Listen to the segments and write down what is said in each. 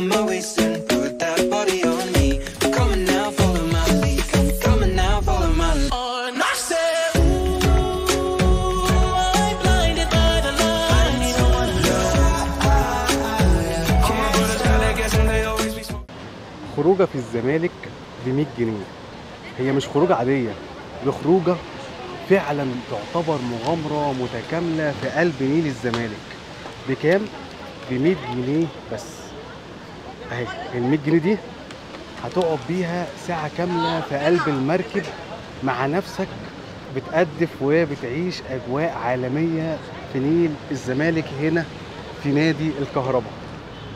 around my waist and put that body on me. I'm coming now, follow my lead. I'm coming now, follow my lead. And I said, ooh, I'm blinded by the light. I don't even wanna look. All my brothers got that gas and they always be smoking. خروجه في الزمالك ب 100 جنيه. هي مش خروجه عاديه، دي خروجه فعلا تعتبر مغامره متكامله في قلب نيل الزمالك. بكام؟ ب 100 جنيه بس. اهي ال 100 جنيه دي هتقعد بيها ساعه كامله في قلب المركب مع نفسك، بتقدف وبتعيش اجواء عالميه في نيل الزمالك هنا في نادي الكهرباء.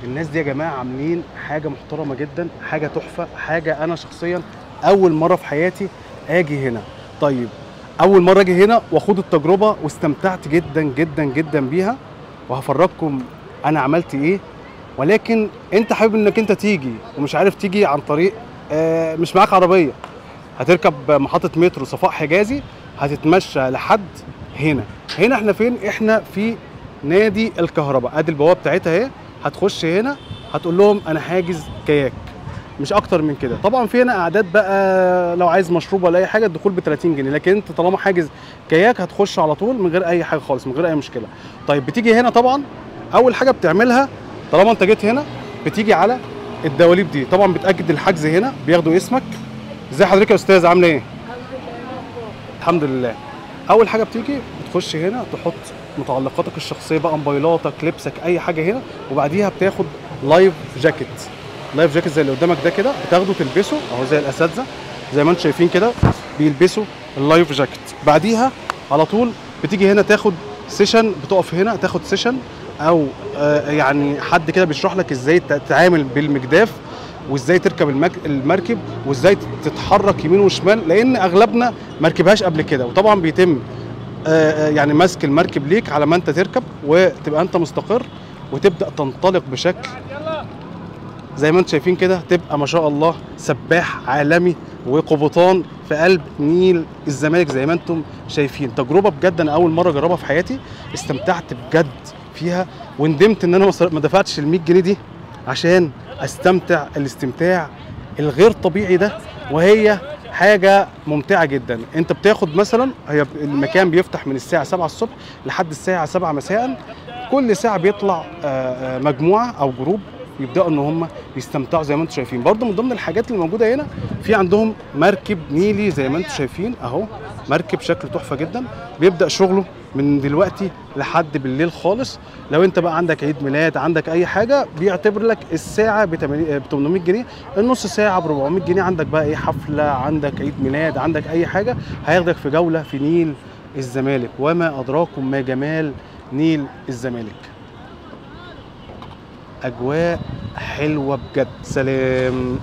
الناس دي يا جماعه عاملين حاجه محترمه جدا، حاجه تحفه، حاجه انا شخصيا اول مره في حياتي اجي هنا. طيب اول مره اجي هنا واخد التجربه واستمتعت جدا جدا جدا بيها، وهفرجكم انا عملت ايه. ولكن انت حابب انك انت تيجي ومش عارف تيجي عن طريق مش معاك عربيه، هتركب محطه مترو صفاء حجازي، هتتمشى لحد هنا. هنا احنا فين؟ احنا في نادي الكهرباء. ادي البوابه بتاعتها اهي. هتخش هنا هتقول لهم انا حاجز كاياك، مش اكتر من كده. طبعا في هنا اعداد بقى لو عايز مشروب ولا اي حاجه الدخول ب 30 جنيه، لكن انت طالما حاجز كاياك هتخش على طول من غير اي حاجه خالص، من غير اي مشكله. طيب بتيجي هنا طبعا اول حاجه بتعملها طالما انت جيت هنا بتيجي على الدواليب دي. طبعا بتاكد الحجز هنا، بياخدوا اسمك. ازي حضرتك يا استاذ، عامله ايه؟ الحمد لله. اول حاجه بتيجي بتخش هنا تحط متعلقاتك الشخصيه بقى، موبايلاتك، لبسك، اي حاجه هنا، وبعديها بتاخد لايف جاكيت. لايف جاكيت زي اللي قدامك ده كده، بتاخده تلبسه اهو زي الاساتذه زي ما انتم شايفين كده بيلبسوا اللايف جاكيت. بعديها على طول بتيجي هنا تاخد سيشن، بتقف هنا تاخد سيشن او يعني حد كده بيشرح لك ازاي تتعامل بالمجداف، وازاي تركب المركب، وازاي تتحرك يمين وشمال، لان اغلبنا ما ركبهاش قبل كده. وطبعا بيتم يعني ماسك المركب ليك على ما انت تركب وتبقى انت مستقر وتبدا تنطلق بشكل زي ما انتم شايفين كده، تبقى ما شاء الله سباح عالمي وقبطان في قلب نيل الزمالك زي ما انتم شايفين. تجربه بجد انا اول مره اجربها في حياتي، استمتعت بجد فيها وندمت ان انا ما دفعتش ال 100 جنيه دي عشان استمتع الاستمتاع الغير طبيعي ده. وهي حاجه ممتعه جدا. انت بتاخد مثلا، هي المكان بيفتح من الساعه 7 الصبح لحد الساعه 7 مساء. كل ساعه بيطلع مجموعه او جروب يبداوا ان هم يستمتعوا زي ما انتم شايفين. برضو من ضمن الحاجات اللي موجوده هنا في عندهم مركب نيلي زي ما انتم شايفين اهو، مركب شكله تحفه جدا، بيبدا شغله من دلوقتي لحد بالليل خالص. لو انت بقى عندك عيد ميلاد، عندك اي حاجه، بيعتبر لك الساعه ب 800 جنيه، النص ساعه ب 400 جنيه. عندك بقى ايه حفله، عندك عيد ميلاد، عندك اي حاجه، هياخدك في جوله في نيل الزمالك. وما ادراكم ما جمال نيل الزمالك. اجواء حلوه بجد. سلام.